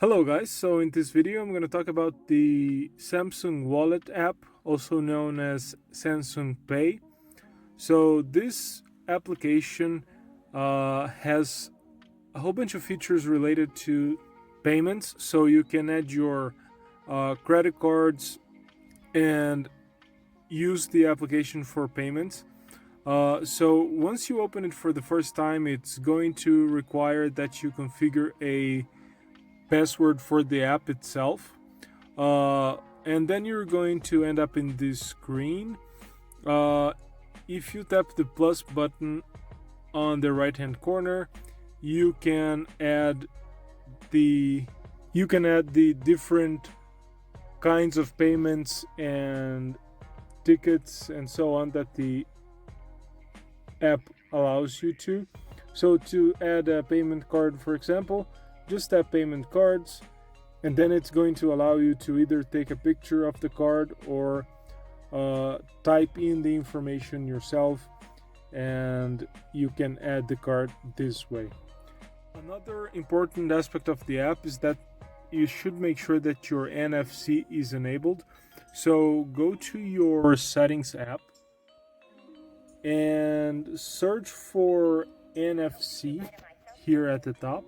Hello guys, so in this video I'm going to talk about the Samsung Wallet app, also known as Samsung Pay. So this application has a whole bunch of features related to payments, so you can add your credit cards and use the application for payments. So once you open it for the first time, it's going to require that you configure a password for the app itself, and then you're going to end up in this screen. If you tap the plus button on the right hand corner, you can add the different kinds of payments and tickets and so on that the app allows you to. So to add a payment card, for example, just tap payment cards, and then it's going to allow you to either take a picture of the card or type in the information yourself, and you can add the card this way. Another important aspect of the app is that you should make sure that your NFC is enabled. So go to your settings app and search for NFC here at the top.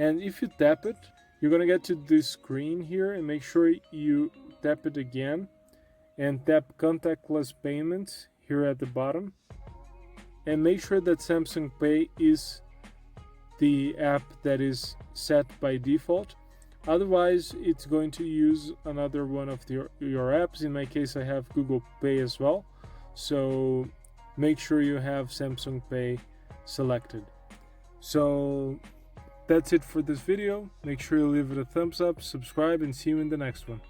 And if you tap it, you're going to get to this screen here, and make sure you tap it again and tap contactless payments here at the bottom. And make sure that Samsung Pay is the app that is set by default. Otherwise, it's going to use another one of your apps. In my case, I have Google Pay as well. So make sure you have Samsung Pay selected. So that's it for this video. Make sure you leave it a thumbs up, subscribe, and see you in the next one.